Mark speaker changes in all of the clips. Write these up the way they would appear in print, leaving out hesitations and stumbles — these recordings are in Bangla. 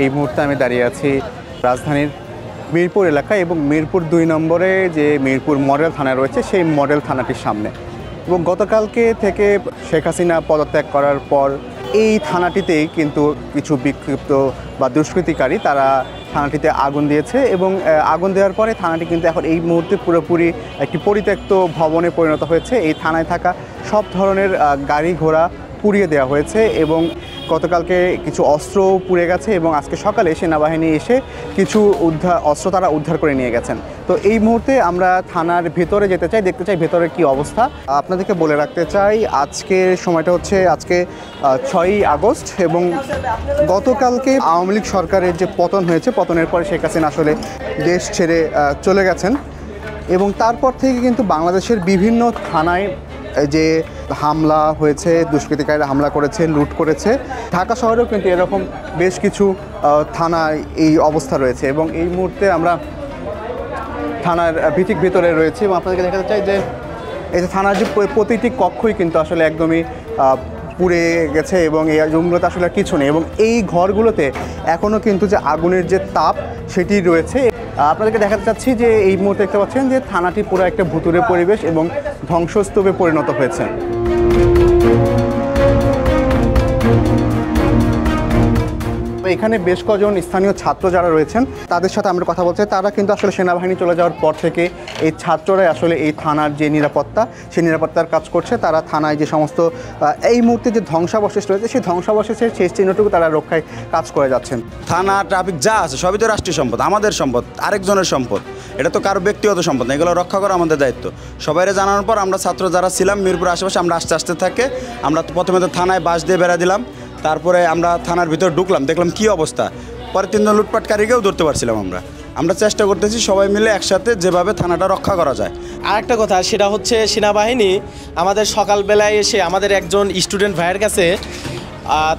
Speaker 1: এই মুহূর্তে আমি দাঁড়িয়ে আছি রাজধানীর মিরপুর এলাকায় এবং মিরপুর ২ নম্বরে যে মিরপুর মডেল থানা রয়েছে সেই মডেল থানাটির সামনে। এবং গতকালকে থেকে শেখ হাসিনা পদত্যাগ করার পর এই থানাটিতেই কিন্তু কিছু বিক্ষিপ্ত বা দুষ্কৃতিকারী তারা থানাটিতে আগুন দিয়েছে এবং আগুন দেওয়ার পরে থানাটি কিন্তু এখন এই মুহূর্তে পুরোপুরি একটি পরিত্যক্ত ভবনে পরিণত হয়েছে। এই থানায় থাকা সব ধরনের গাড়ি ঘোড়া পুড়িয়ে দেওয়া হয়েছে এবং গতকালকে কিছু অস্ত্র পুড়ে গেছে এবং আজকে সকালে সেনাবাহিনী এসে কিছু অস্ত্র তারা উদ্ধার করে নিয়ে গেছেন। তো এই মুহূর্তে আমরা থানার ভেতরে যেতে চাই, দেখতে চাই ভেতরের কি অবস্থা। আপনাদেরকে বলে রাখতে চাই আজকের সময়টা হচ্ছে আজকে 6ই আগস্ট এবং গতকালকে আওয়ামী লীগ সরকারের যে পতন হয়েছে, পতনের পরে শেখ হাসিনা আসলে দেশ ছেড়ে চলে গেছেন এবং তারপর থেকে কিন্তু বাংলাদেশের বিভিন্ন থানায় যে হামলা হয়েছে, দুষ্কৃতিকারীরা হামলা করেছে, লুট করেছে। ঢাকা শহরেও কিন্তু এরকম বেশ কিছু থানায় এই অবস্থা রয়েছে এবং এই মুহূর্তে আমরা থানার ভিতরে রয়েছি এবং আপনাদেরকে দেখাতে চাই যে এই যে থানার যে প্রতিটি কক্ষই কিন্তু আসলে একদমই পুড়ে গেছে এবং এই রুমগুলোতে আসলে কিছু নেই এবং এই ঘরগুলোতে এখনও কিন্তু যে আগুনের যে তাপ সেটি রয়েছে। আপনাদেরকে দেখাতে চাচ্ছি যে এই মুহূর্তে দেখতে পাচ্ছেন যে থানাটি পুরো একটা ভুতুরে পরিবেশ এবং ধ্বংসস্তূপে পরিণত হয়েছে। এখানে বেশ কজন স্থানীয় ছাত্র যারা রয়েছেন তাদের সাথে আমরা কথা বলছি। তারা কিন্তু আসলে সেনাবাহিনী চলে যাওয়ার পর থেকে এই ছাত্ররাই আসলে এই থানার যে নিরাপত্তা, সেই নিরাপত্তার কাজ করছে। তারা থানায় যে সমস্ত এই মুহূর্তে যে ধ্বংসাবশেষ রয়েছে সেই ধ্বংসাবশেষের শেষ চিহ্নটুকু তারা রক্ষায় কাজ করে যাচ্ছেন।
Speaker 2: থানা ট্রাফিক যা আছে সবই তো রাষ্ট্রীয় সম্পদ, আমাদের সম্পদ, আরেকজনের সম্পদ। এটা তো কারো ব্যক্তিগত সম্পদ না, এগুলো রক্ষা করা আমাদের দায়িত্ব। সবাইরে জানানোর পর আমরা ছাত্র যারা ছিলাম মিরপুর আশেপাশে আমরা আস্তে থাকে। আমরা প্রথমে তো থানায় বাস দিয়ে বেড়া দিলাম, তারপরে আমরা থানার ভিতরে ঢুকলাম, দেখলাম কি অবস্থা। পরে 3 জন লুটপাটকারীকেও ধরতে পারছিলাম। আমরা চেষ্টা করতেছি সবাই মিলে একসাথে যেভাবে থানাটা রক্ষা করা যায়।
Speaker 3: আরেকটা কথা সেটা হচ্ছে সেনাবাহিনী আমাদের সকালবেলায় এসে আমাদের একজন স্টুডেন্ট ভাইয়ের কাছে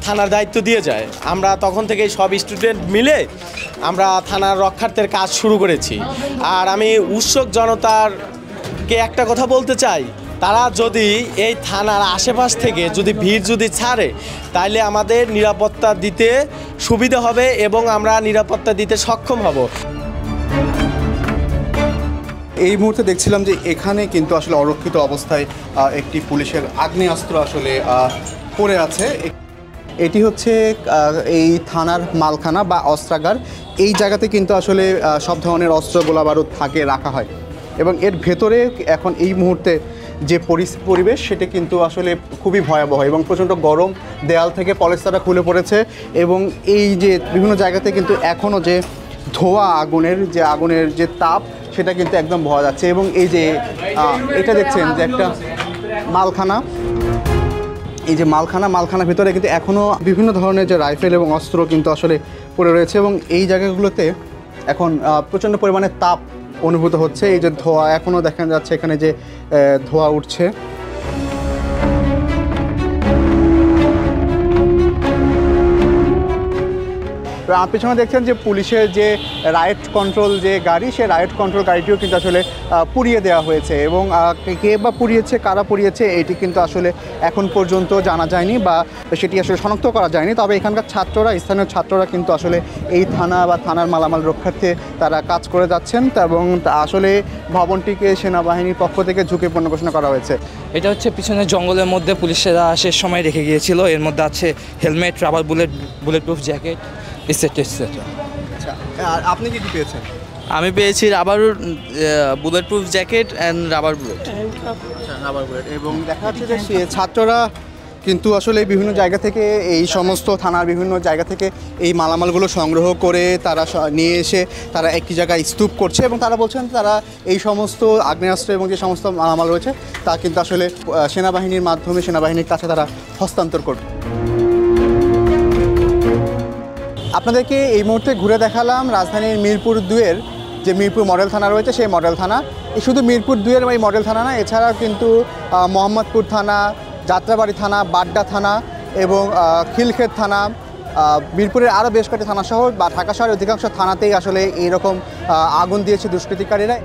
Speaker 3: থানার দায়িত্ব দিয়ে যায়। আমরা তখন থেকে সব স্টুডেন্ট মিলে আমরা থানার রক্ষার্থের কাজ শুরু করেছি। আর আমি উৎসুক জনতারকে একটা কথা বলতে চাই, তারা যদি এই থানার আশেপাশ থেকে যদি ভিড় যদি ছাড়ে তাহলে আমাদের নিরাপত্তা দিতে সুবিধা হবে এবং আমরা নিরাপত্তা দিতে সক্ষম হব।
Speaker 1: এই মুহূর্তে দেখছিলাম যে এখানে কিন্তু আসলে অরক্ষিত অবস্থায় একটি পুলিশের আগ্নেয়াস্ত্র আসলে পড়ে আছে। এটি হচ্ছে এই থানার মালখানা বা অস্ত্রাগার। এই জায়গাতে কিন্তু আসলে সব ধরনের অস্ত্র গোলা বারুদ থাকে, রাখা হয় এবং এর ভেতরে এখন এই মুহূর্তে যে পরিবেশ সেটা কিন্তু আসলে খুবই ভয়াবহ এবং প্রচণ্ড গরম। দেয়াল থেকে পলেস্তারা খুলে পড়েছে এবং এই যে বিভিন্ন জায়গাতে কিন্তু এখনও যে ধোঁয়া আগুনের যে তাপ সেটা কিন্তু একদম বোঝা যাচ্ছে। এবং এই যে এটা দেখছেন যে একটা মালখানা, এই যে মালখানার ভিতরে কিন্তু এখনও বিভিন্ন ধরনের যে রাইফেল এবং অস্ত্র কিন্তু আসলে পড়ে রয়েছে এবং এই জায়গাগুলোতে এখন প্রচণ্ড পরিমাণে তাপ অনুভূত হচ্ছে। এই যে ধোঁয়া এখনও দেখা যাচ্ছে, এখানে যে ধোঁয়া উঠছে। পেছনে দেখছেন যে পুলিশের যে রাইট কন্ট্রোল যে গাড়ি, সেই রাইট কন্ট্রোল গাড়িটিও কিন্তু আসলে পুড়িয়ে দেওয়া হয়েছে এবং কে বা পুড়িয়েছে, কারা পুড়িয়েছে এটি কিন্তু আসলে এখন পর্যন্ত জানা যায়নি বা সেটি আসলে শনাক্ত করা যায়নি। তবে এখানকার স্থানীয় ছাত্ররা কিন্তু আসলে এই থানা বা থানার মালামাল রক্ষার্থে তারা কাজ করে যাচ্ছেন এবং আসলে ভবনটিকে সেনাবাহিনীর পক্ষ থেকে ঝুঁকিপূর্ণ ঘোষণা করা হয়েছে।
Speaker 4: এটা হচ্ছে পিছনে জঙ্গলের মধ্যে পুলিশেরা শেষ সময় রেখে গিয়েছিল। এর মধ্যে আছে helmet, rubber bullet proof jacket, etcetera.
Speaker 1: আচ্ছা, আর আপনি কি পেয়েছেন?
Speaker 5: আমি পেয়েছি rubber bullet proof jacket and rubber bullet.
Speaker 1: এবং দেখা যাচ্ছে যে ছাত্ররা কিন্তু আসলে বিভিন্ন জায়গা থেকে এই সমস্ত থানার বিভিন্ন জায়গা থেকে এই মালামালগুলো সংগ্রহ করে তারা নিয়ে এসে তারা একটি জায়গায় স্তূপ করছে এবং তারা বলছেন তারা এই সমস্ত আগ্নেয়াস্ত্র এবং যে সমস্ত মালামাল রয়েছে তা কিন্তু আসলে সেনাবাহিনীর মাধ্যমে সেনাবাহিনীর কাছে তারা হস্তান্তর করবে। আপনাদেরকে এই মুহূর্তে ঘুরে দেখালাম রাজধানীর মিরপুর 2-এর যে মিরপুর মডেল থানা রয়েছে সেই মডেল থানা। শুধু মিরপুর 2-এর এই মডেল থানা না, এছাড়াও কিন্তু মোহাম্মদপুর থানা, যাত্রাবাড়ি থানা, বাড্ডা থানা এবং খিলক্ষেত থানা, মিরপুরের আরও বেশ কয়েকটি থানা সহ বা ঢাকা শহরের অধিকাংশ থানাতেই আসলে এইরকম আগুন দিয়েছে দুষ্কৃতিকারীরা।